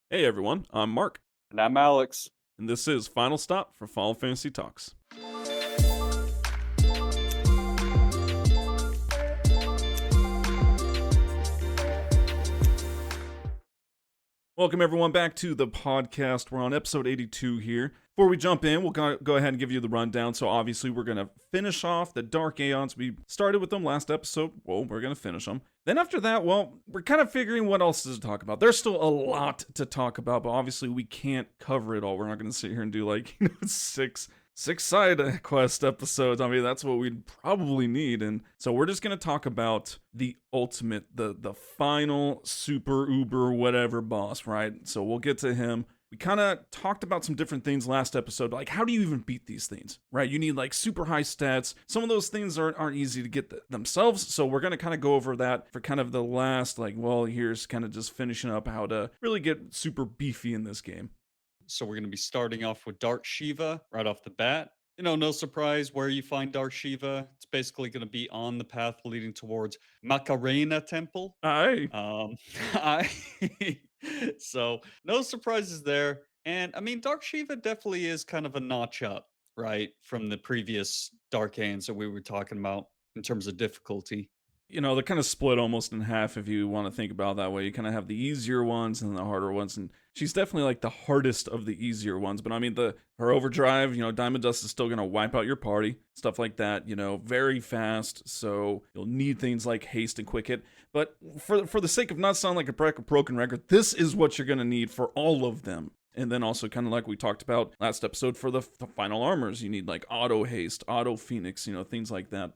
Hey everyone, I'm Mark, And I'm Alex. and this is Final Stop for Final Fantasy Talks. Welcome everyone back to the podcast. We're on episode 82 here. Before we jump in, we'll go ahead and give you the rundown. So obviously we're going to finish off the Dark Aeons. We started with them last episode. Well, we're going to finish them. Then after that, well, we're kind of figuring what else to talk about. There's still a lot to talk about, but obviously we can't cover it all. We're not going to sit here and do like, six side quest episodes. I mean, that's what we'd probably need. And so we're just going to talk about the ultimate, the final super uber whatever boss, right? So we'll get to him. We kind of talked about some different things last episode, like how do you even beat these things, right? You need like super high stats. Some of those things aren't easy to get themselves. So we're going to kind of go over that for kind of the last, like, well, here's kind of just finishing up how to really get super beefy in this game. So we're going to be starting off with Dark Shiva right off the bat. No surprise where you find Dark Shiva. It's basically going to be on the path leading towards Macarena Temple. Aye. Um, I so no surprises there. And I mean, Dark Shiva definitely is kind of a notch up, right, from the previous Dark Aeons that we were talking about in terms of difficulty. They're kind of split almost in half if you want to think about it that way. You kind of have the easier ones and the harder ones, and she's definitely like the hardest of the easier ones. But I mean, her overdrive, Diamond Dust is still gonna wipe out your party, stuff like that. Very fast, so you'll need things like haste and quick hit. But for the sake of not sounding like a broken record, this is what you're gonna need for all of them. And then also kind of like we talked about last episode for the final armors, you need like auto haste, auto phoenix, things like that.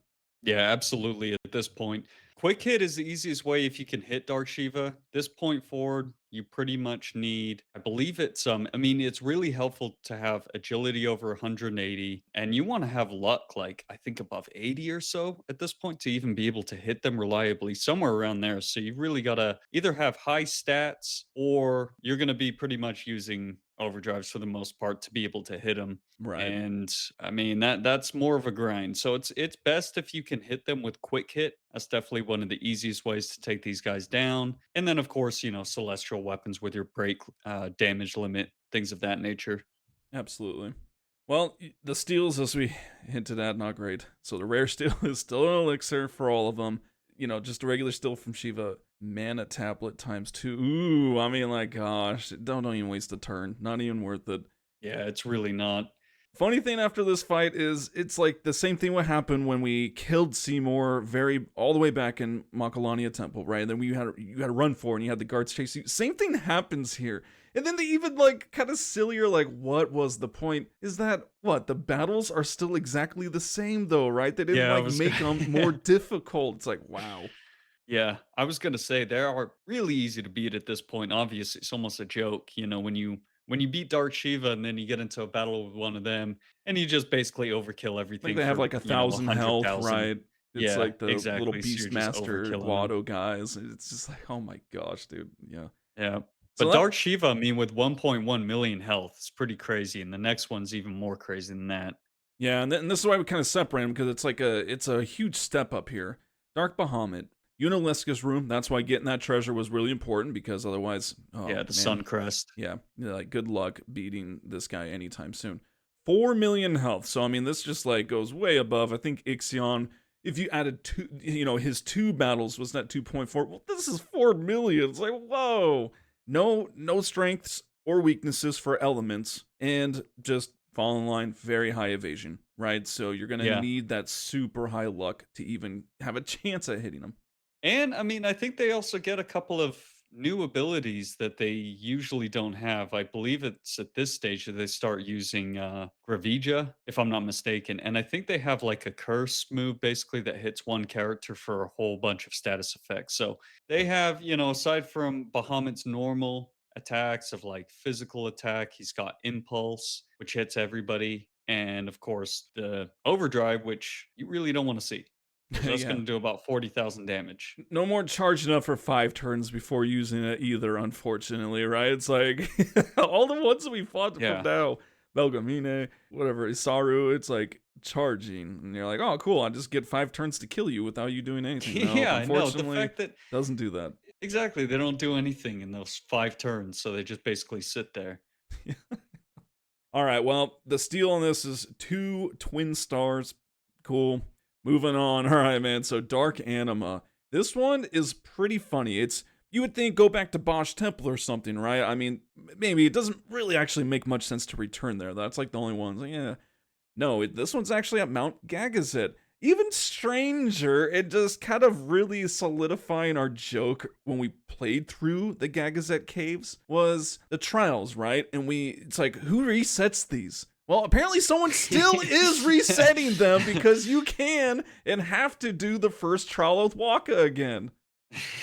Yeah, absolutely. At this point, quick hit is the easiest way if you can hit Dark Shiva. This point forward, you pretty much need, I believe I mean, it's really helpful to have agility over 180, and you want to have luck like I think above 80 or so at this point to even be able to hit them reliably, somewhere around there. So you really got to either have high stats or you're going to be pretty much using overdrives for the most part to be able to hit them. Right. And I mean that's more of a grind. So it's best if you can hit them with quick hit. That's definitely one of the easiest ways to take these guys down. And then of course, celestial weapons with your break damage limit, things of that nature. Absolutely. Well, the steals, as we hinted at, not great. So the rare steal is still an elixir for all of them. Just a regular steal from Shiva. Mana tablet times 2. Ooh, I mean, like, gosh, don't even waste a turn. Not even worth it. Yeah, it's really not. Funny thing after this fight is it's like the same thing would happen when we killed Seymour all the way back in Makalania Temple, right? And then you had to run for it and you had the guards chase you. Same thing happens here. And then they even like kind of sillier, like, what was the point? Is that what the battles are still exactly the same though, right? They didn't Yeah, I like was make them more difficult. It's like, wow. Yeah, I was gonna say they are really easy to beat at this point. Obviously, it's almost a joke, when you beat Dark Shiva and then you get into a battle with one of them and you just basically overkill Like everything they have for, like a a thousand hundred health, thousand. right? It's Yeah, like the little exactly. So you're just Beastmaster overkilling them. Guado guys. It's just like, oh my gosh, dude. Yeah. Yeah. So But that Dark Shiva, I mean, with 1.1 million health, it's pretty crazy. And the next one's even more crazy than that. Yeah, and this is why we kind of separate them because it's a huge step up here. Dark Bahamut, Unalesca's room. That's why getting that treasure was really important because otherwise, oh Yeah, the man, Sun Crest. yeah, like good luck beating this guy anytime soon. 4 million health. So I mean, this just like goes way above. I think Ixion. If you added two, his two battles was that 2.4. Well, this is 4 million. It's like whoa. No strengths or weaknesses for elements, and just fall in line, very high evasion, right? So you're gonna Yeah. need that super high luck to even have a chance at hitting them. And I mean, I think they also get a couple of new abilities that they usually don't have. I believe it's at this stage that they start using Gravija, if I'm not mistaken. And I think they have like a curse move basically that hits one character for a whole bunch of status effects. So they have, aside from Bahamut's normal attacks of like physical attack, he's got impulse, which hits everybody. And of course, the overdrive, which you really don't want to see because that's Yeah. going to do about 40,000 damage. No more charging up for 5 turns before using it either, unfortunately, right? It's like all the ones that we fought from Yeah. now, Belgamine, whatever, Isaru, it's like charging. And you're like, oh, cool, I just get 5 turns to kill you without you doing anything. No, Yeah, I know. The unfortunately, fact that doesn't do that. Exactly. They don't do anything in those 5 turns, so they just basically sit there. All right, well, the steal on this is 2 twin stars. Cool. Moving on. All right, man. So Dark Anima. This one is pretty funny. It's you would think go back to Bosch Temple or something, right? I mean, maybe it doesn't really actually make much sense to return there. That's like the only ones. Like, yeah, no, this one's actually at Mount Gagazet. Even stranger, it just kind of really solidifying our joke when we played through the Gagazet caves was the trials, right? And it's like, who resets these? Well, apparently someone still is resetting them because you can and have to do the first trial with Waka again.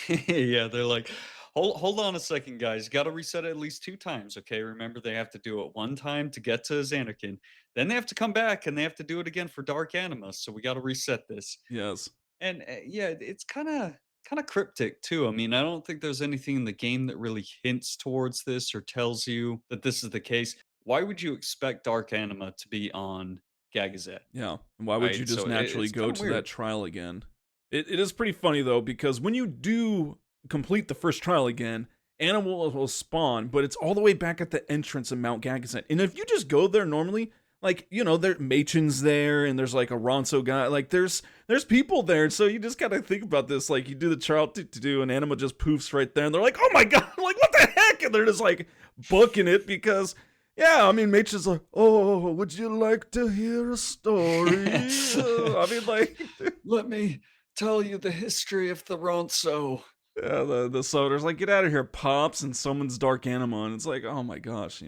Yeah, they're like, hold on a second, guys. Got to reset it at least 2 times. Okay, remember they have to do it 1 time to get to Xanarkin. Then they have to come back and they have to do it again for Dark Animus. So we got to reset this. Yes. And yeah, it's kind of cryptic too. I mean, I don't think there's anything in the game that really hints towards this or tells you that this is the case. Why would you expect Dark Anima to be on Gagazet? Yeah. And why would you Right? just So naturally it's go kind of to that weird. trial again? It is pretty funny though, because when you do complete the first trial again, animal will spawn, but it's all the way back at the entrance of Mount Gagazet. And if you just go there normally, like, there Machen's there and there's like a Ronso guy, like there's people there. So you just gotta think about this. Like you do the trial to do, and Anima just poofs right there, and they're like, oh my god, like what the heck? And they're just like booking it because yeah, I mean, Mitch is like, "Oh, would you like to hear a story?" I mean, like, Let me tell you the history of the Ronso. yeah, the soda's like, "Get out of here, pops!" And someone's dark anima, and it's like, "Oh my gosh,"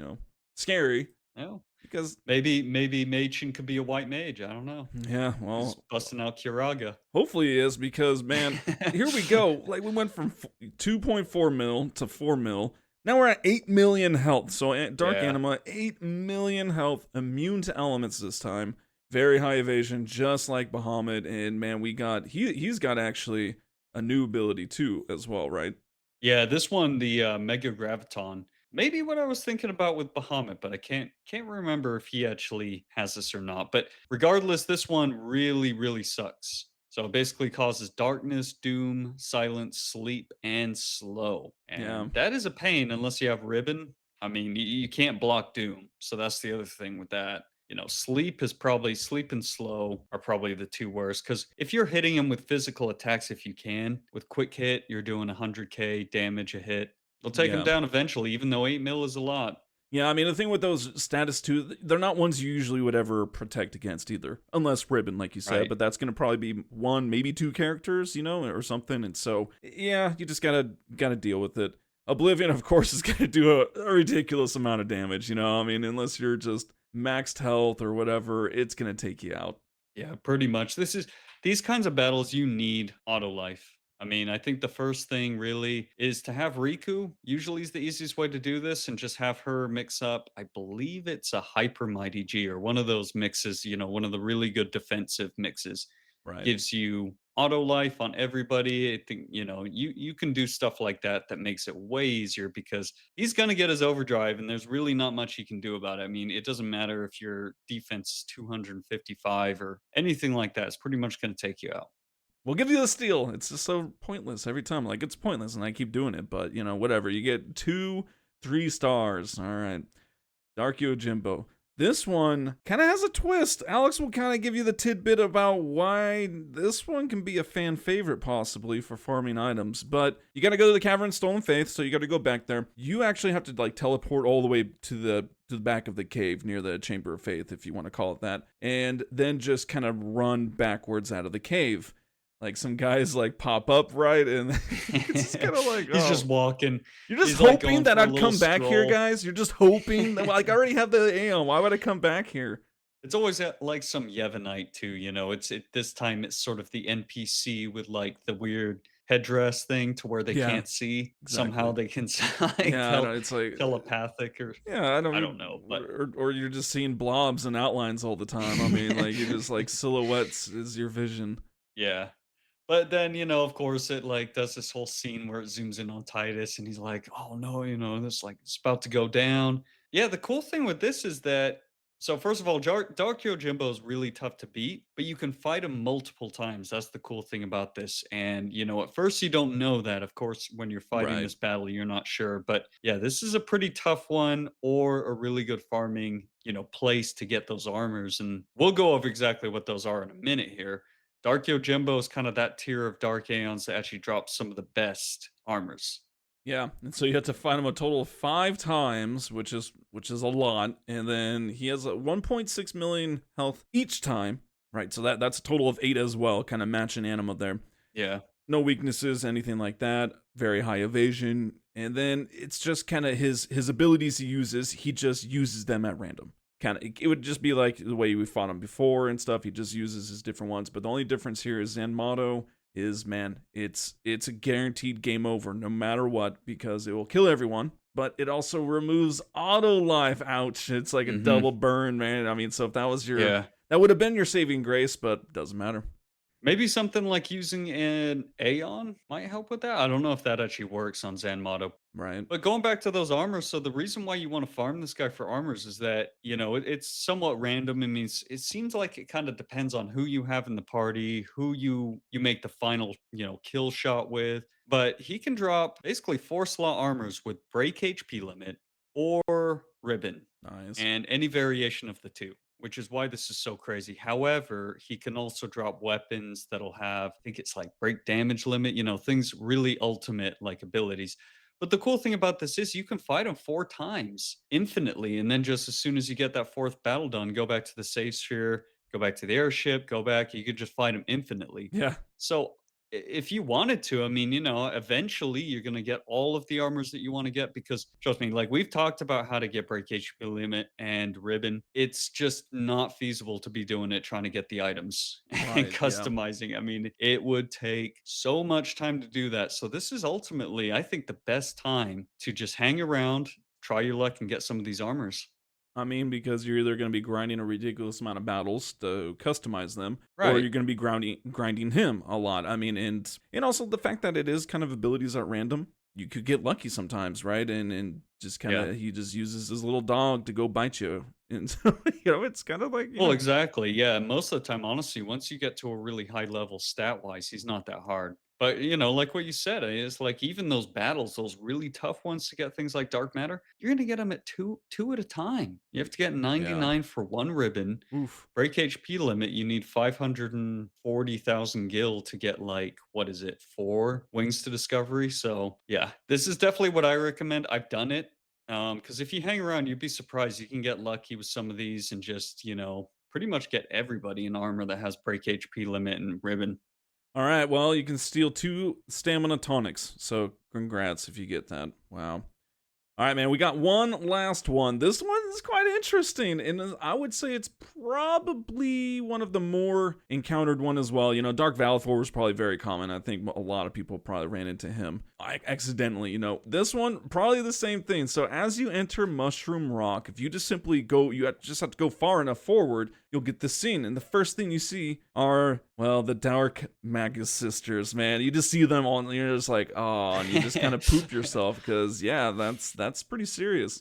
scary No. because Maybe Machen could be a white mage. I don't know. yeah, He's well, busting out Kiraga. hopefully he is because man, here we go. Like we went from 2.4 mil to 4 mil. Now we're at 8 million health. So Dark Yeah. Anima, 8 million health, immune to elements this time. Very high evasion, just like Bahamut. And man, he's got actually a new ability too, as well, right? Yeah, this one, the Mega Graviton, maybe what I was thinking about with Bahamut, but I can't remember if he actually has this or not. But regardless, this one really sucks. So it basically causes darkness, doom, silence, sleep, and slow. Yeah. And that is a pain unless you have ribbon. I mean, you can't block doom. So that's the other thing with that. Sleep and slow are probably the 2 worst, because if you're hitting him with physical attacks, if you can, with quick hit, you're doing 100k damage a hit. They'll take him Yeah. down eventually, even though 8 mil is a lot. Yeah, I mean the thing with those status too, they're not ones you usually would ever protect against either, unless Ribbon, like you said. Right. But that's gonna probably be one, maybe 2 characters, or something. And so, yeah, you just gotta deal with it. Oblivion, of course, is gonna do a ridiculous amount of damage. I mean, unless you're just maxed health or whatever, it's gonna take you out. Yeah, pretty much. These kinds of battles, you need auto life. I mean, I think the first thing really is to have Riku. Usually is the easiest way to do this, and just have her mix up. I believe it's a Hyper Mighty G, or one of those mixes, one of the really good defensive mixes. Right. Gives you auto life on everybody. I think, you can do stuff like that that makes it way easier, because he's going to get his overdrive and there's really not much he can do about it. I mean, it doesn't matter if your defense is 255 or anything like that. It's pretty much going to take you out. We'll give you the steal. It's just so pointless every time. Like it's pointless, and I keep doing it. But whatever. You get 2, 3 stars. All right. Dark Yojimbo. This one kind of has a twist. Alex will kind of give you the tidbit about why this one can be a fan favorite, possibly, for farming items. But you got to go to the Cavern of Stolen Faith, so you got to go back there. You actually have to like teleport all the way to the back of the cave near the Chamber of Faith, if you want to call it that, and then just kind of run backwards out of the cave. Like some guys like pop up, right, and it's just kind of like He's just walking. you're just He's like hoping going that for a I'd little come back here, stroll. guys. You're just hoping that, like, I already have the Aeon. Why would I come back here? It's always like some Yevonite too, this time it's sort of the NPC with like the weird headdress thing to where they Yeah, can't see. Somehow exactly. they can like Yeah, I know. It's like, telepathic, or yeah, I I don't, don't know, but or you're just seeing blobs and outlines all the time. I mean, like, you just like silhouettes is your vision. yeah. But then, of course, it like does this whole scene where it zooms in on Titus and he's like, oh no, this like it's about to go down. Yeah, the cool thing with this is that So first of all, Dark Yojimbo is really tough to beat, but you can fight him multiple times. That's the cool thing about this. And at first you don't know that. Of course, when you're fighting Right. this battle, you're not sure. But yeah, this is a pretty tough one, or a really good farming, place to get those armors. And we'll go over exactly what those are in a minute here. Dark Yojimbo is kind of that tier of Dark Aeons that actually drops some of the best armors. Yeah, and so you have to fight him a total of 5 times, which is a lot, and then he has a 1.6 million health each time. Right, so that's a total of 8 as well, kind of matching Anima there. Yeah. No weaknesses, anything like that. Very high evasion, and then it's just kind of his abilities he uses. He just uses them at random. Kind of, it would just be like the way we fought him before and stuff. He just uses his different ones. But the only difference here is Zanmato is, man, it's a guaranteed game over no matter what, because it will kill everyone. But it also removes auto life. Ouch! It's like a Hmm. double burn, man. I mean, so if Yeah. that would have been your saving grace, but doesn't matter, Maybe something like using an Aeon might help with that. I don't know if that actually works on Zanmato. right? But going back to those armors, so the reason why you want to farm this guy for armors is that, it's somewhat random. It means it seems like it kind of depends on who you have in the party, who you make the final, kill shot with. But he can drop basically 4 slot armors with break HP limit or ribbon Nice. and any variation of the two, which is why this is so crazy. However, he can also drop weapons that'll have, I think it's like break damage limit, things really ultimate like abilities. But the cool thing about this is you can fight him 4 times infinitely. And then just as soon as you get that fourth battle done, go back to the safe sphere, go back to the airship, go back. You could just fight him infinitely. Yeah. So if you wanted to, I mean, eventually you're going to get all of the armors that you want to get because trust me, like we've talked about how to get break HP limit and ribbon. It's just not feasible to be doing it trying to get the items and Right. Yeah. customizing. I mean, it would take so much time to do that. So this is ultimately, I think, the best time to just hang around, try your luck and get some of these armors. I mean, because you're either going to be grinding a ridiculous amount of battles to customize them, or Right. you're going to be grinding him a lot. I mean, and also the fact that it is kind of abilities at random. You could get lucky sometimes, right? And just kind Yeah. of he just uses his little dog to go bite you, and so it's kind of like Well, exactly. Yeah. Most of the time, honestly, once you get to a really high level stat wise, he's not that hard. But like what you said, it's like even those battles, those really tough ones to get things like dark matter, you're gonna get them at two at a time. You have to get yeah, 99 for one ribbon. oof. Break HP limit, you need 540,000 gil to get like what is it, 4 wings to discovery. So yeah, this is definitely what I recommend. I've done it. Because if you hang around, you'd be surprised. You can get lucky with some of these and just, pretty much get everybody in armor that has break HP limit and ribbon. All right, well, you can steal 2 stamina tonics, so congrats if you get that. Wow. All right, man, we got one last one. This one is quite interesting, and I would say it's probably one of the more encountered one as well. Dark Valithor was probably very common. I think a lot of people probably ran into him accidentally. This one probably the same thing. So as you enter Mushroom Rock, if you just simply go, just have to go far enough forward, you'll get this scene, and the first thing you see are, well, the Dark Magus sisters. Man, you just see them on, and you're just like, oh, and you just kind of poop yourself because yeah, that's pretty serious.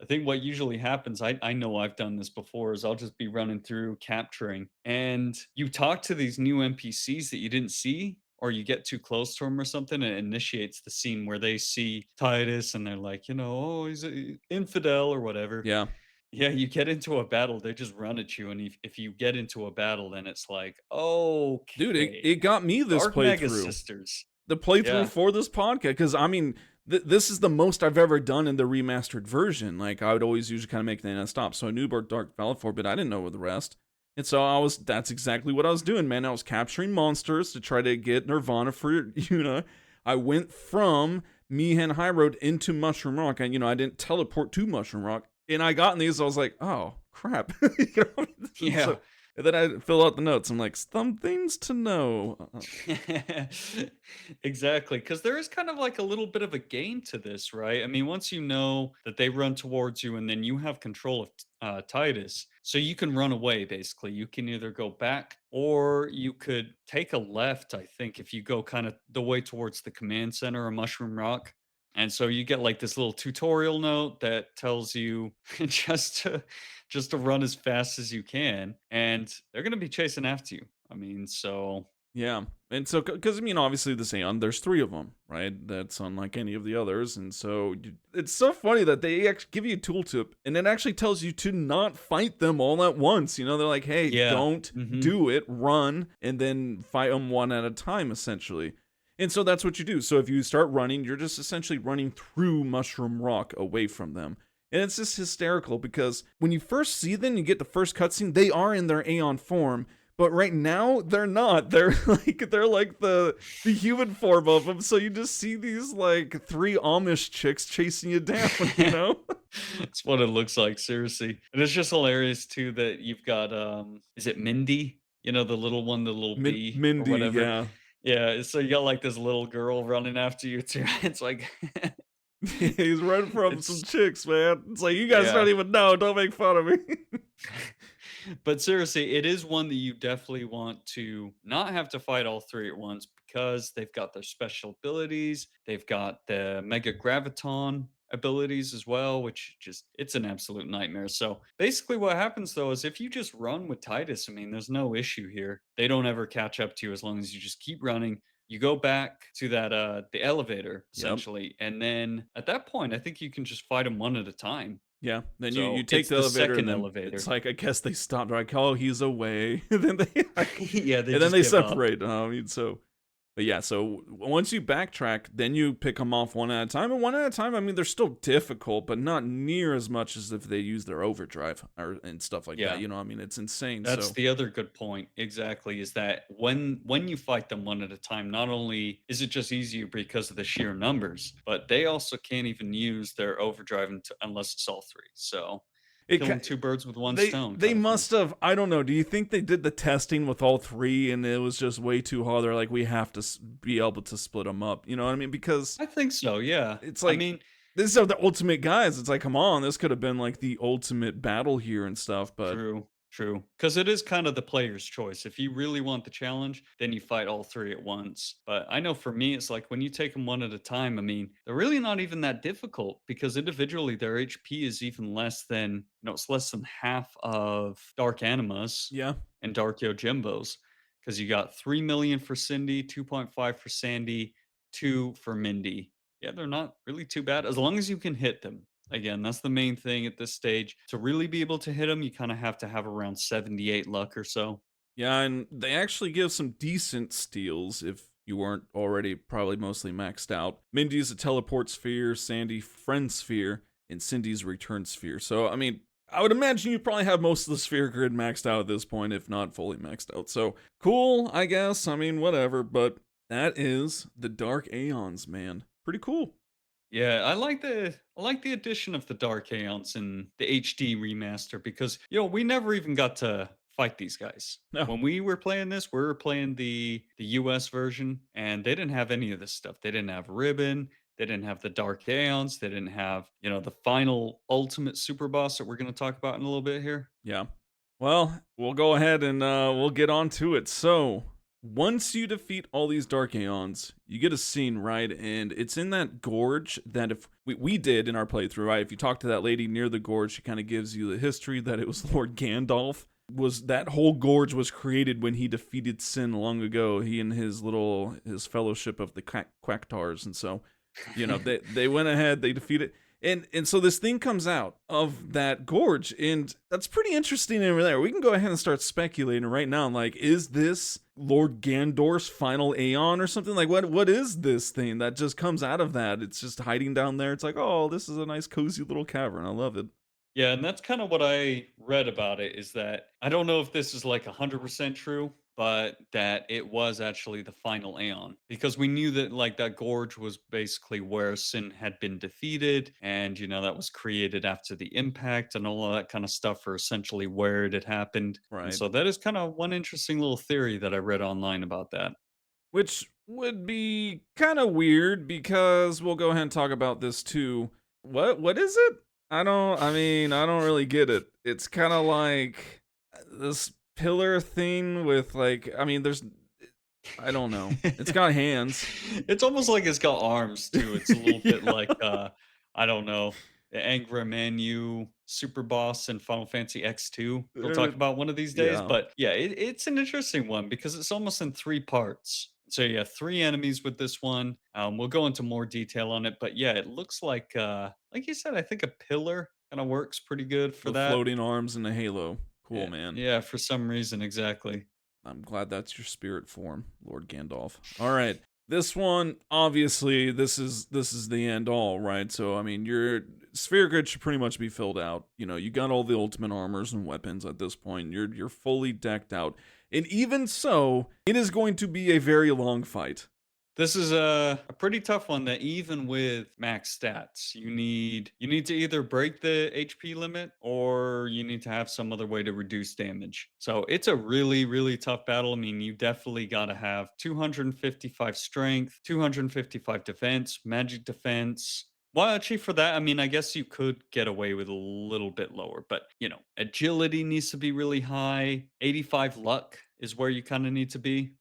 I think what usually happens, I know I've done this before, is I'll just be running through capturing and you talk to these new NPCs that you didn't see, or you get too close to them or something, and it initiates the scene where they see Titus and they're like, oh, he's an infidel or whatever. Yeah, Yeah, you get into a battle, they just run at you. And if you get into a battle, then it's like, dude, it, okay, it got me this Dark Mega playthrough. Sisters. The playthrough Yeah. for this podcast, because I mean, this is the most I've ever done in the remastered version. Like I would always usually kind of make the end stop, so I knew about Dark Valor, but I didn't know the rest. And so that's exactly what I was doing, man. I was capturing monsters to try to get Nirvana for I went from Mihan High Road into Mushroom Rock, and I didn't teleport to Mushroom Rock. And I got in these, I was like, oh crap. Yeah. So, and then I fill out the notes. I'm like, some things to know. Exactly, because there is kind of like a little bit of a game to this, right? I mean, once you know that they run towards you and then you have control of Titus, so you can run away basically. You can either go back or you could take a left, I think, if you go kind of the way towards the command center or Mushroom Rock. And so you get like this little tutorial note that tells you just to run as fast as you can, and they're going to be chasing after you. I mean, so Yeah. And so, because I mean, obviously, this Aeon, there's three of them, right? That's unlike any of the others. And so, it's so funny that they actually give you a tooltip and it actually tells you to not fight them all at once. You know, they're like, hey, yeah. don't Mhm. do it, run, and then fight them one at a time, essentially. And so, that's what you do. So, if you start running, you're just essentially running through Mushroom Rock away from them. And it's just hysterical because when you first see them, you get the first cutscene, they are in their Aeon form, but right now they're not. They're like the human form of them. So you just see these like three Amish chicks chasing you down. You know, It's what it looks like, seriously. And it's just hilarious too that you've got is it Mindy? You know, the little one, the little bee or Mindy. whatever. Yeah, Yeah, so you got like this little girl running after you too. It's like he's running from some it's chicks, man. It's like you guys don't yeah. even know. Don't make fun of me. But seriously, it is one that you definitely want to not have to fight all three at once because they've got their special abilities. They've got the Mega Graviton abilities as well, which just it's an absolute nightmare. So basically what happens though is if you just run with Titus, I mean, there's no issue here. They don't ever catch up to you as long as you just keep running. You go back to that the elevator Yep. essentially, and then at that point, I think you can just fight them one at a time. Yeah. Then you So take it's the the elevator, and second then it's elevator. like I guess they stopped. They're like, oh, he's away. And then they Yeah, they and then just they give up. separate. I mean, so but yeah, so once you backtrack, then you pick them off one at a time. And one at a time, I mean, they're still difficult, but not near as much as if they use their overdrive and stuff like that. Yeah, You know, I mean, it's insane. that's So the other good point. Exactly, is that when you fight them one at a time, not only is it just easier because of the sheer numbers, but they also can't even use their overdrive unless it's all three. So it killing two birds with one they stone they kind of thing. must have. I don't know. Do you think they did the testing with all three and it was just way too hard? They're like, we have to be able to split them up. You know what I mean? Because I think so. Yeah. it's I like mean, these are the ultimate guys. It's like, come on, this could have been like the ultimate battle here and stuff. But true, true. Because it is kind of the player's choice. If you really want the challenge, then you fight all three at once. But I know for me, it's like when you take them one at a time, I mean, they're really not even that difficult because individually their HP is even less than, it's less than half of Dark Animas yeah, and Dark Yojimbos. Because you got 3 million for Cindy, 2.5 for Sandy, 2 for Mindy. Yeah, they're not really too bad as long as you can hit them. Again, that's the main thing at this stage. To really be able to hit them, you kind of have to have around 78 luck or so. yeah, and they actually give some decent steals if you weren't already probably mostly maxed out. Mindy's a teleport sphere, Sandy friend sphere, and Cindy's return sphere. So I mean, I would imagine you probably have most of the sphere grid maxed out at this point, if not fully maxed out. So cool, I guess. I mean, whatever. But that is the Dark Aeons, man. Pretty cool. Yeah, I like the addition of the Dark Aeons in the HD remaster because we never even got to fight these guys. No, When we were playing this, we were playing the US version and they didn't have any of this stuff. They didn't have Ribbon, they didn't have the Dark Aeons, they didn't have, the final ultimate super boss that we're going to talk about in a little bit here. yeah. Well, we'll go ahead and we'll get on to it. So, once you defeat all these Dark Aeons, you get a scene, right? And it's in that gorge that if we did in our playthrough, right? If you talk to that lady near the gorge, she kind of gives you the history that it was Lord Gandalf. Was that whole gorge was created when he defeated Sin long ago? He and his fellowship of the Quacktars, and so they went ahead, they defeated, and so this thing comes out of that gorge, and that's pretty interesting over there. We can go ahead and start speculating right now. Like, is this Lord Gandorf's final Aeon or something? Like, what is this thing that just comes out of that? It's just hiding down there. It's like, oh, this is a nice cozy little cavern. I love it. Yeah, and that's kind of what I read about it is that I don't know if this is like 100% true, but that it was actually the final Aeon because we knew that like that gorge was basically where Sin had been defeated and that was created after the impact and all of that kind of stuff for essentially where it had happened. And Right. so that is kind of one interesting little theory that I read online about that. Which would be kind of weird because we'll go ahead and talk about this too. What is it? I don't really get it. It's kind of like this pillar thing with like, I mean, there's I don't know. It's got hands. It's almost like it's got arms too. It's a little bit Yeah. like, I don't know, the Angra Manu super boss in Final Fantasy X2. We'll Uh, talk about one of these days, yeah. but yeah, it's an interesting one because it's almost in 3 parts. So you have 3 enemies with this one. We'll go into more detail on it, but yeah, it looks like you said, I think a pillar kinda works pretty good for The that. floating arms and the halo. Cool, Yeah, man. yeah, for some reason, exactly. I'm glad that's your spirit form, Lord Gandalf. All right. This one, obviously, this is the end all, right? So I mean, your sphere grid should pretty much be filled out. You know, you got all the ultimate armors and weapons at this point. You're fully decked out. And even so, it is going to be a very long fight. This is a pretty tough one that even with max stats, you need to either break the HP limit or you need to have some other way to reduce damage. So it's a really, really tough battle. I mean, you definitely gotta have 255 strength, 255 defense, magic defense. Well, actually, for that, I mean, I guess you could get away with a little bit lower, but agility needs to be really high. 85 luck is where you kind of need to be.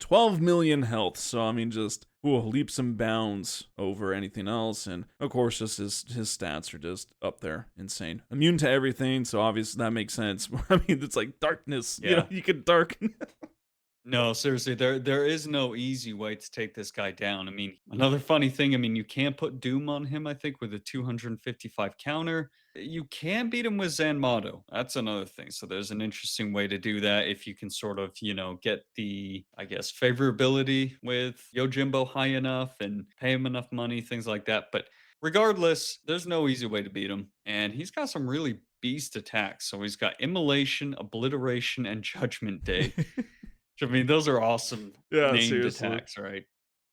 12 million health. So I mean, just leaps and bounds over anything else. And of course, just his stats are just up there, insane. Immune to everything, so obviously that makes sense. I mean, it's like darkness. You know, Yeah. you can darken. No, seriously, there is no easy way to take this guy down. I mean, another funny thing, I mean, you can put Doom on him, I think, with a 255 counter. You can beat him with Zanmato. That's another thing. So there's an interesting way to do that if you can sort of, get the, I guess, favorability with Yojimbo high enough and pay him enough money, things like that. But regardless, there's no easy way to beat him. And he's got some really beast attacks. So he's got Immolation, Obliteration, and Judgment Day. I mean, those are awesome Yeah, named seriously. attacks, right?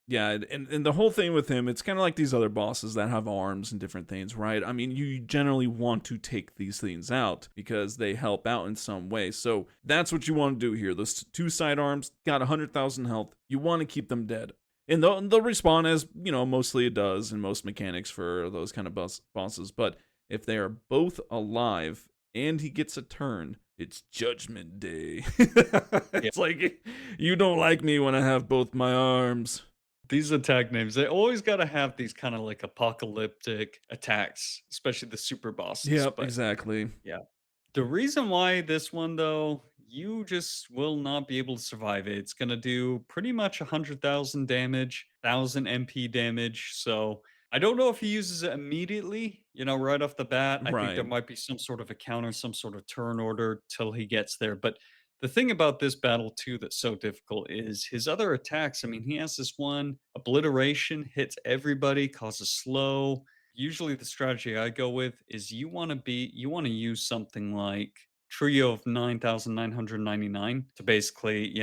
Yeah, and the whole thing with him, it's kind of like these other bosses that have arms and different things, right? I mean, you generally want to take these things out because they help out in some way. So that's what you want to do here. Those two side arms got 100,000 health. You want to keep them dead. And they'll respawn as, mostly it does in most mechanics for those kind of bosses. But if they are both alive and he gets a turn, it's Judgment Day. Yeah. It's like, you don't like me when I have both my arms. These attack names, they always gotta have these kinda like apocalyptic attacks, especially the super bosses, Yep, but exactly. yeah. The reason why this one though, you just will not be able to survive it. It's gonna do pretty much 100,000 damage, 1,000 MP damage. So I don't know if he uses it immediately, right off the bat. I think there Right. might be some sort of a counter, some sort of turn order till he gets there. But the thing about this battle too that's so difficult is his other attacks. I mean, he has this one obliteration, hits everybody, causes slow. Usually the strategy I go with is you want to use something like trio of 9,999 to basically,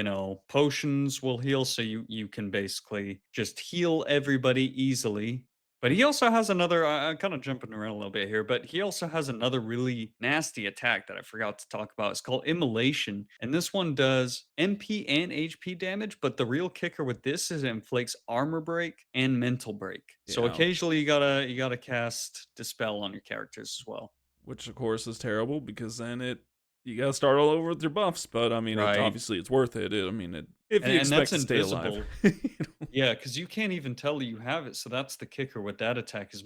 potions will heal so you can basically just heal everybody easily. But he also has another I'm kind of jumping around a little bit here, but he also has another really nasty attack that I forgot to talk about. It's called Immolation, and this one does MP and HP damage, but the real kicker with this is it inflicts armor break and mental break. So Yeah. occasionally you gotta cast Dispel on your characters as well. Which of course is terrible because then you gotta start all over with your buffs. But I mean, it Right. obviously it's worth it. I mean, if you And expect that's to stay alive. invisible. Yeah, because you can't even tell you have it, so that's the kicker with that attack is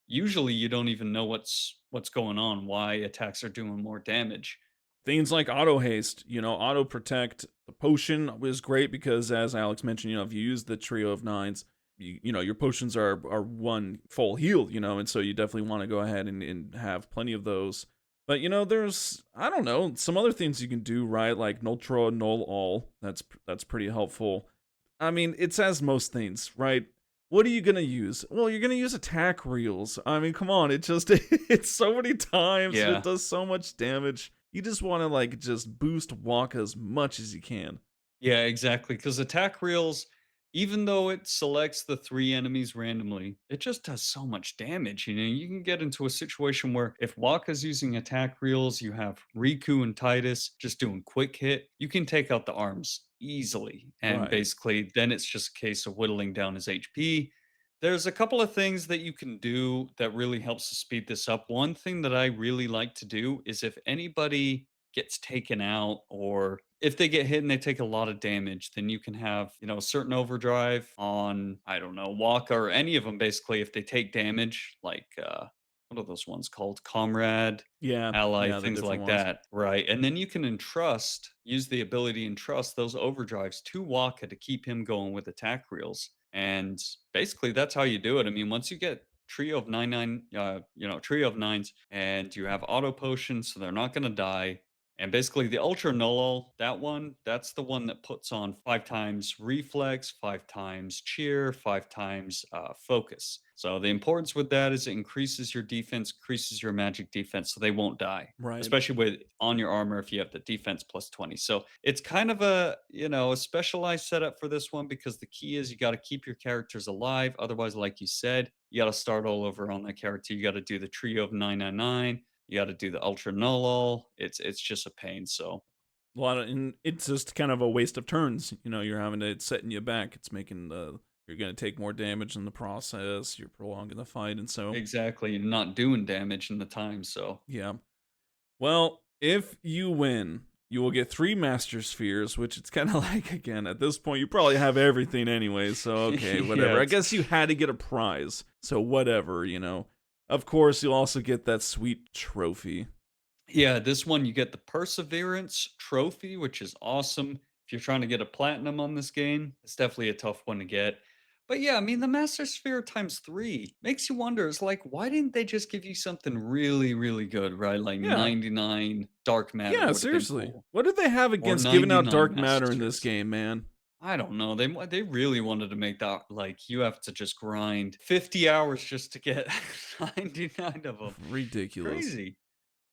usually you don't even know what's going on, why attacks are doing more damage. Things like auto haste, auto protect. The potion was great because, as Alex mentioned, if you use the trio of nines, your potions are one full heal, and so you definitely want to go ahead and have plenty of those. But there's, I don't know, some other things you can do, right? Like Nultra Null All. That's pretty helpful. I mean, it says most things, right? What are you gonna use? Well, you're gonna use attack reels. I mean, come on, it just it's so many times and it Yeah. does so much damage. You just want to like just boost walk as much as you can. Yeah, exactly. Because attack reels, even though it selects the 3 enemies randomly, it just does so much damage. You can get into a situation where if Waka's using attack reels, you have Riku and Titus just doing quick hit, you can take out the arms easily. And Right. basically, then it's just a case of whittling down his HP. There's a couple of things that you can do that really helps to speed this up. One thing that I really like to do is if anybody gets taken out, or if they get hit and they take a lot of damage, then you can have, certain overdrive on, I don't know, Waka or any of them basically. If they take damage, like what are those ones called? Comrade, Yeah, ally, yeah, the things different like ones. that. Right. And then you can use the ability entrust those overdrives to Waka to keep him going with attack reels. And basically that's how you do it. I mean, once you get trio of nines, and you have auto potions, so they're not going to die. And basically, the Ultra Null, that's the one that puts on 5 times reflex, 5 times cheer, 5 times focus. So the importance with that is it increases your defense, increases your magic defense, so they won't die. Right. Especially with on your armor if you have the defense plus 20. So it's kind of a specialized setup for this one, because the key is you got to keep your characters alive. Otherwise, like you said, you got to start all over on that character. You got to do the trio of 999. You gotta do the ultra null. It's just a pain, so A lot of, and it's just kind of a waste of turns. You're having to, it's setting you back. It's making the, you're going to take more damage in the process. You're prolonging the fight. And so, exactly, you're not doing damage in the time, so yeah. Well, if you win, you will get 3 Master Spheres, which it's kind of like, again, at this point, you probably have everything anyway. So, okay, yeah, whatever. I guess you had to get a prize. So, whatever. Of course, you'll also get that sweet trophy. this one you get the Perseverance trophy, which is awesome. If you're trying to get a platinum on this game, it's definitely a tough one to get. But yeah, I mean, the Master Sphere times 3 makes you wonder, it's like, why didn't they just give you something really, really good, right? Like Yeah. 99 dark matter Yeah, would have been seriously. cool. What do they have Or against giving out 99 dark Master matter in this Spheres. game, man? I don't know. They really wanted to make that like you have to just grind 50 hours just to get 99 of them. Ridiculous. Crazy.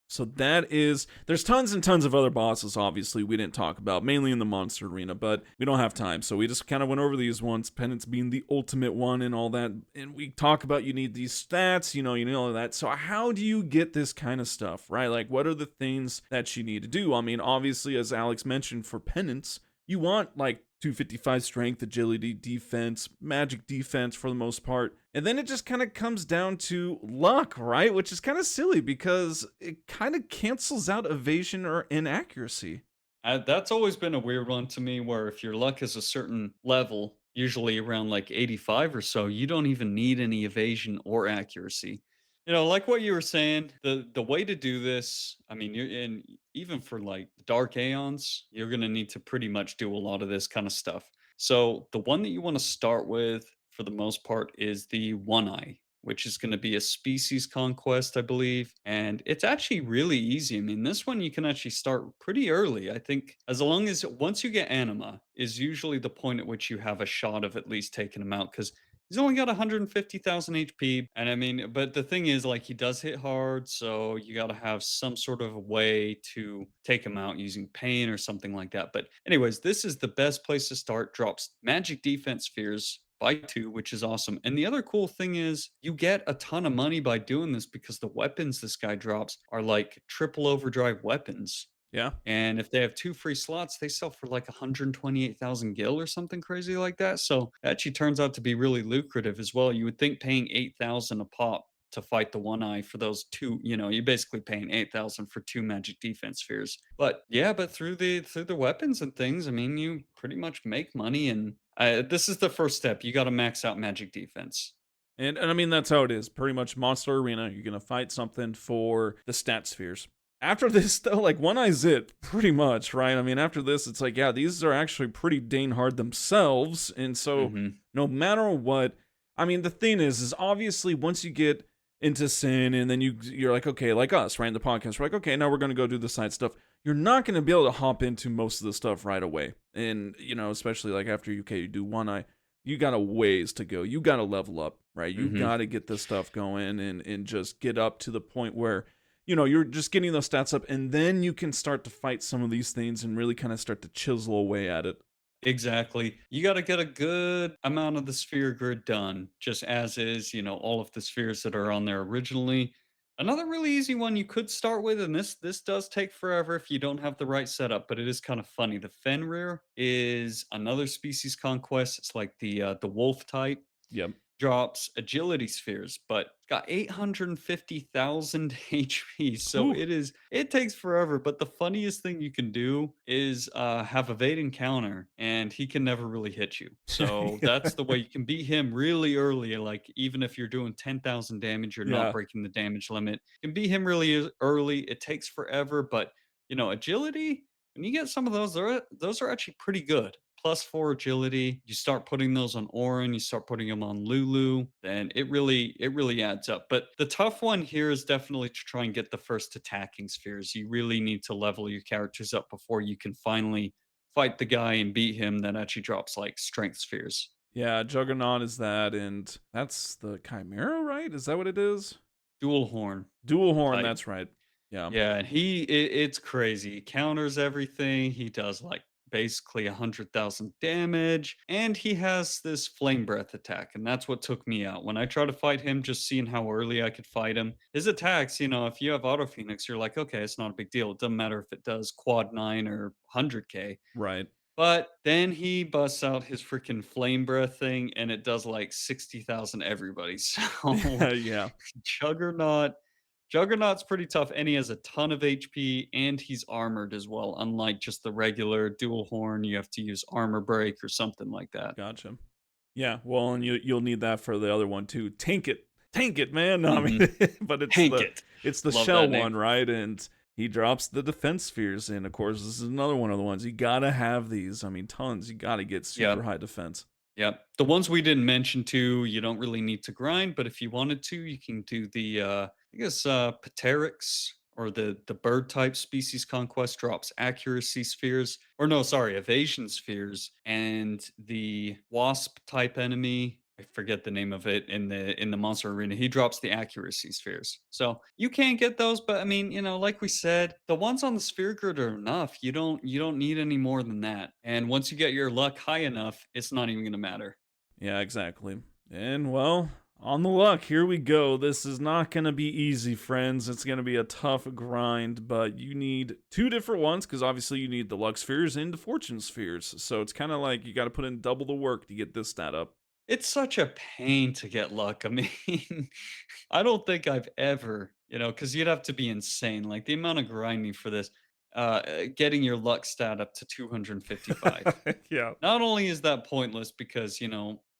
So that is, there's tons and tons of other bosses, obviously, we didn't talk about, mainly in the monster arena, but we don't have time. So we just kind of went over these ones, Penance being the ultimate one and all that. And we talk about you need these stats, you know all that. So how do you get this kind of stuff, right? Like, what are the things that you need to do? I mean, obviously, as Alex mentioned, for Penance, you want like 255 strength, agility, defense, magic defense for the most part. And then it just kind of comes down to luck, right? Which is kind of silly because it kind of cancels out evasion or inaccuracy. That's always been a weird one to me, where if your luck is a certain level, usually around like 85 or so, you don't even need any evasion or accuracy. Like what you were saying, the way to do this, I mean, you're in even for like Dark Aeons, you're gonna need to pretty much do a lot of this kind of stuff. So the one that you want to start with for the most part is the One Eye, which is going to be a species conquest, I believe. And it's actually really easy. I mean, this one you can actually start pretty early. I think as long as once you get anima is usually the point at which you have a shot of at least taking him out, because he's only got 150,000 HP. And I mean, but the thing is, like, he does hit hard. So you got to have some sort of way to take him out using pain or something like that. But, anyways, this is the best place to start. Drops magic defense spheres by 2, which is awesome. And the other cool thing is you get a ton of money by doing this, because the weapons this guy drops are like triple overdrive weapons. Yeah. And if they have 2 free slots, they sell for like 128,000 gil or something crazy like that. So it actually turns out to be really lucrative as well. You would think paying 8,000 a pop to fight the One Eye for those 2, you're basically paying 8,000 for 2 magic defense spheres. But yeah, but through the weapons and things, I mean, you pretty much make money. And this is the first step. You got to max out magic defense. And I mean, that's how it is. Pretty much Monster Arena, you're going to fight something for the stat spheres. After this, though, like, One Eye's it, pretty much, right? I mean, after this, it's like, yeah, these are actually pretty dang hard themselves. And so, Hmm. no matter what, I mean, the thing is obviously once you get into Sin and then you're like, okay, like us, right? In the podcast, we're like, okay, now we're going to go do the side stuff. You're not going to be able to hop into most of the stuff right away. And, especially like after you do One Eye, you got a ways to go. You got to level up, right? You Hmm. got to get this stuff going and just get up to the point where, you're just getting those stats up, and then you can start to fight some of these things and really kind of start to chisel away at it. Exactly. You got to get a good amount of the sphere grid done, just as is, all of the spheres that are on there originally. Another really easy one you could start with, and this does take forever if you don't have the right setup, but it is kind of funny. The Fenrir is another species conquest. It's like the wolf type. Yep. drops agility spheres, but it's got 850,000 HP. So Whew. it takes forever. But the funniest thing you can do is have evade encounter, and he can never really hit you. So that's the way you can beat him really early. Like even if you're doing 10,000 damage, you're not Yeah. breaking the damage limit. You can beat him really early. It takes forever, but agility. When you get some of those, those are actually pretty good. +4 agility. You start putting those on Orin, you start putting them on Lulu, then it really adds up. But the tough one here is definitely to try and get the first attacking spheres. You really need to level your characters up before you can finally fight the guy and beat him that actually drops like strength spheres. Yeah, Juggernaut is that, and that's the Chimera, right? Is that what it is? Dual horn Dual Horn, type. that's right. Yeah. Yeah, and it's crazy. He counters everything. He does like basically 100,000 damage, and he has this flame breath attack, and that's what took me out. When I try to fight him, just seeing how early I could fight him, his attacks, if you have Auto Phoenix, you're like, okay, it's not a big deal. It doesn't matter if it does quad 9 or 100k. Right. But then he busts out his freaking flame breath thing, and it does like 60,000 everybody. So Yeah. Juggernaut Juggernaut's pretty tough, and he has a ton of HP, and he's armored as well. Unlike just the regular dual horn, you have to use armor break or something like that. Gotcha. Yeah, well, and you'll need that for the other one too. Tank it, man. No, I Hmm. mean, but Hank it. it's the Love shell that name. one, right? And he drops the defense spheres, and of course, this is another one of the ones you gotta have these. I mean, tons. You gotta get super Yep. high defense. Yep. The ones we didn't mention too, you don't really need to grind, but if you wanted to, you can do the I guess Pteryx or the bird type species conquest drops accuracy spheres. Or no, sorry, evasion spheres. And the wasp type enemy, I forget the name of it in the monster arena, he drops the accuracy spheres. So you can get those, but I mean, like we said, the ones on the sphere grid are enough. You don't need any more than that. And once you get your luck high enough, it's not even gonna matter. Yeah, exactly. And well, on the luck, here we go. This is not going to be easy, friends. It's going to be a tough grind, but you need two different ones because obviously you need the luck spheres and the fortune spheres. So it's kind of like you got to put in double the work to get this stat up. It's such a pain to get luck. I mean, I don't think I've ever, because you'd have to be insane. Like the amount of grinding for this, getting your luck stat up to 255. Yeah, Not only is that pointless because,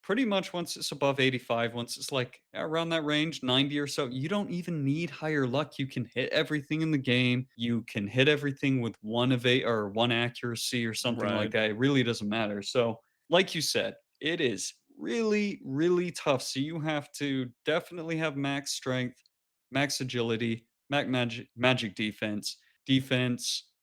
pretty much once it's above 85, once it's like around that range, 90 or so, you don't even need higher luck. You can hit everything in the game. You can hit everything with one evade or one accuracy or something like right. that. It really doesn't matter. So, like you said, it is really, really tough. So you have to definitely have max strength, max agility, max magic defense,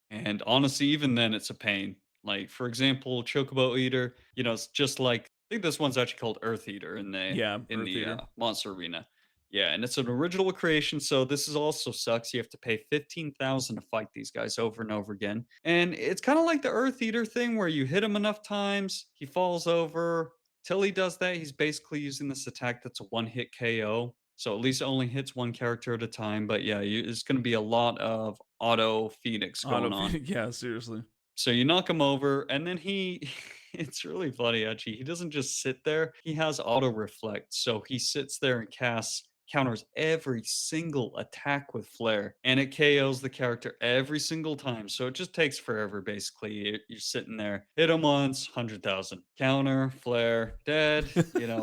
and honestly, even then, it's a pain. Like for example, Chocobo Eater, it's just like I think this one's actually called Earth Eater in the Yeah, in Earth the Eater. monster arena. Yeah, and it's an original creation, so this is also sucks. You have to pay 15,000 to fight these guys over and over again. And it's kind of like the Earth Eater thing where you hit him enough times, he falls over. Till he does that, he's basically using this attack that's a one-hit KO. So at least it only hits one character at a time. But yeah, it's going to be a lot of auto Phoenix Auto, going on. yeah, seriously. So you knock him over, and then he it's really funny actually. He doesn't just sit there. He has auto reflect. So he sits there and counters every single attack with flare, and it KOs the character every single time. So it just takes forever basically. You're sitting there, hit him once, 100,000. Counter, flare, dead,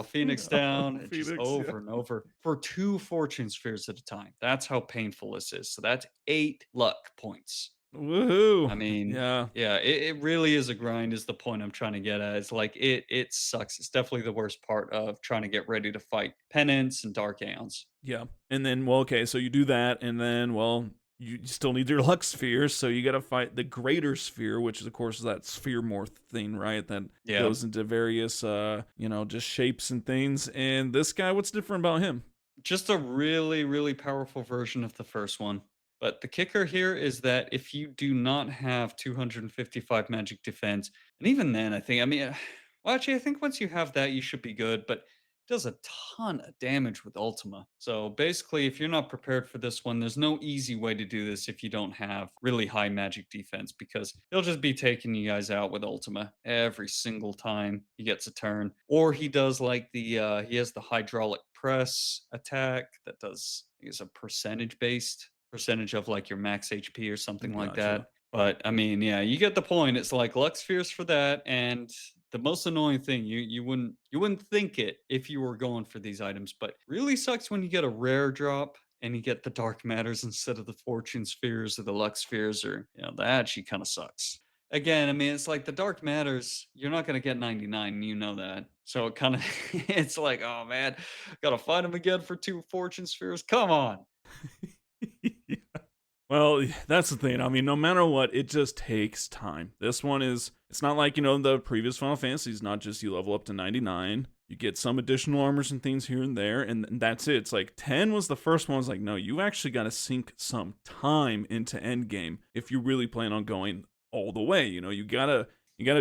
Phoenix down, and just Phoenix, yeah. over and over for 2 fortune spheres at a time. That's how painful this is. So that's 8 luck points. Woohoo! I mean, Yeah, yeah, it really is a grind is the point I'm trying to get at. It's like it sucks. It's definitely the worst part of trying to get ready to fight Penance and Dark Aeons. yeah. And then, well, okay, so you do that, and then, well, you still need your luck sphere, so you got to fight the greater sphere, which is, of course, that sphere morph thing, right? That Yeah. goes into various, just shapes and things. And this guy, what's different about him? Just a really, really powerful version of the first one. But the kicker here is that if you do not have 255 magic defense, and even then, I think, I mean, well, actually, I think once you have that, you should be good. But does a ton of damage with Ultima. So basically, if you're not prepared for this one, there's no easy way to do this if you don't have really high magic defense, because he'll just be taking you guys out with Ultima every single time he gets a turn. Or he does like he has the hydraulic press attack that does, I guess, a percentage of like your max HP or something like Gotcha. that. But I mean, yeah, you get the point. It's like Lux Spheres for that, and the most annoying thing, you wouldn't think it if you were going for these items, but really sucks when you get a rare drop and you get the dark matters instead of the fortune spheres or the Lux Spheres, or that actually kind of sucks. Again, I mean, it's like the dark matters, you're not going to get 99, and you know that. So it kind of it's like, oh man, gotta fight him again for 2 fortune spheres. Come on. Yeah. Well, that's the thing. I mean, no matter what, it just takes time. This one is, it's not like, the previous Final Fantasies, not just you level up to 99, you get some additional armors and things here and there, and that's it. It's like 10 was the first one. I was like, no, you actually got to sink some time into endgame if you really plan on going all the way. You gotta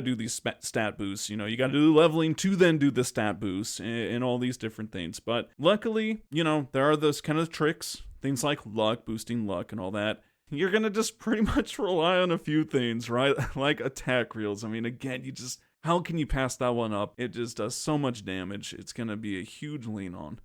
do these stat boosts. You gotta do the leveling to then do the stat boosts and all these different things. But luckily, there are those kind of tricks, things like luck, boosting luck, and all that. You're gonna just pretty much rely on a few things, right? Like attack reels. I mean, again, how can you pass that one up? It just does so much damage. It's gonna be a huge lean on.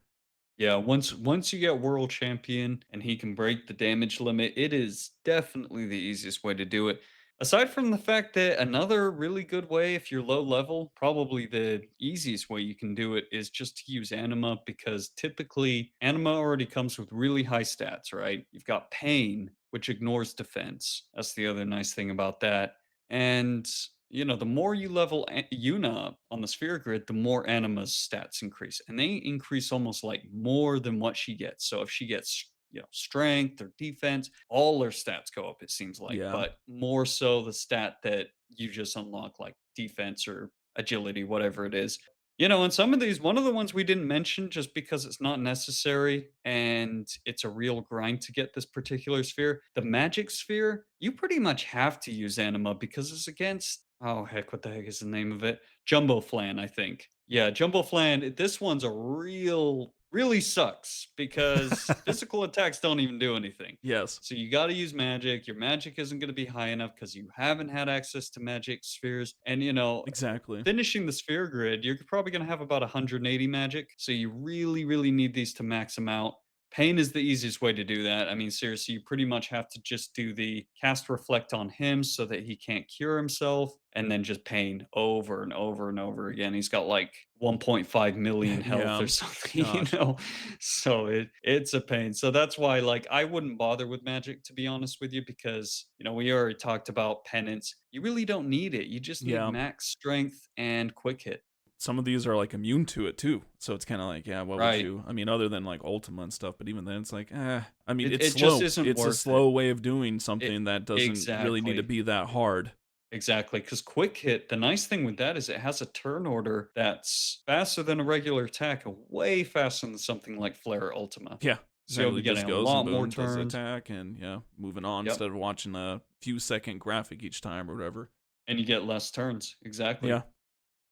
Yeah, once you get world champion and he can break the damage limit, it is definitely the easiest way to do it. Aside from the fact that another really good way, if you're low level, probably the easiest way you can do it is just to use anima, because typically anima already comes with really high stats, right? You've got pain, which ignores defense. That's the other nice thing about that. And the more you level Yuna up on the sphere grid, the more Anima's stats increase, and they increase almost like more than what she gets. So if she gets strength or defense, all her stats go up. It seems like, Yeah. but more so the stat that you just unlock, like defense or agility, whatever it is. And some of these, one of the ones we didn't mention just because it's not necessary and it's a real grind to get this particular sphere, the magic sphere, you pretty much have to use anima because it's against, oh heck, what the heck is the name of it? Jumbo Flan, I think. Yeah, Jumbo Flan. This one's a really sucks because physical attacks don't even do anything. Yes. So you got to use magic. Your magic isn't going to be high enough because you haven't had access to magic spheres. And Exactly. finishing the sphere grid, you're probably going to have about 180 magic. So you really, really need these to max them out. Pain is the easiest way to do that. I mean, seriously, you pretty much have to just do the cast reflect on him so that he can't cure himself, and then just pain over and over and over again. He's got like 1.5 million health Yeah. or something, Gosh. So it's a pain. So that's why, like, I wouldn't bother with magic, to be honest with you, because we already talked about penance. You really don't need it. You just need Yeah. max strength and quick hit. Some of these are like immune to it too. So it's kind of like, yeah, what would Right. you? I mean, other than like Ultima and stuff, but even then, it's like, I mean, It it's it just slow. isn't It's a worth it. slow way of doing It something that doesn't really need to exactly. be that hard. Exactly, because quick hit, the nice thing with that is it has a turn order that's faster than a regular attack, and way faster than something like Flare or Ultima. Yeah, So you'll exactly. be Just getting a goes and lot more boom, does the turns. attack, and yeah, moving on Yep, instead of watching a few second graphic each time or whatever. and you get less turns. Exactly. Yeah.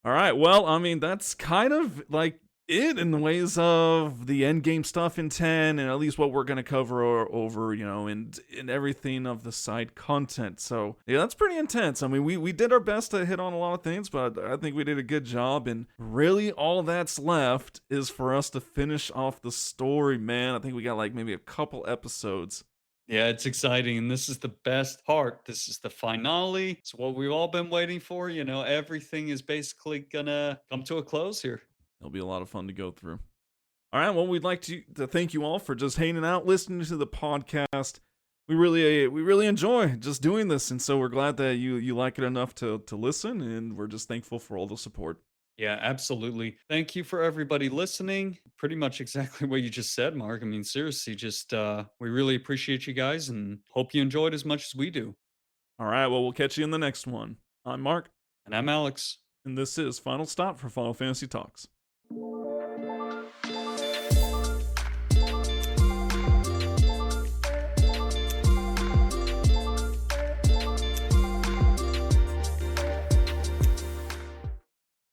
All right. Well, I mean, that's kind of like it in the ways of the end game stuff in 10, and at least what we're going to cover over, and everything of the side content. So, yeah, that's pretty intense. I mean, we did our best to hit on a lot of things, but I think we did a good job. And really, all that's left is for us to finish off the story, man. I think we got like maybe a couple episodes. Yeah, it's exciting, and this is the best part. This is the finale. It's what we've all been waiting for. Everything is basically gonna come to a close here. It'll be a lot of fun to go through. All right. Well, we'd like to thank you all for just hanging out, listening to the podcast. We really enjoy just doing this, and so we're glad that you like it enough to listen, and we're just thankful for all the support. Yeah, absolutely. Thank you for everybody listening. Pretty much exactly what you just said, Mark. I mean, seriously, just we really appreciate you guys and hope you enjoyed as much as we do. All right. Well, we'll catch you in the next one. I'm Mark, And I'm Alex. and this is Final Stop for Final Fantasy Talks.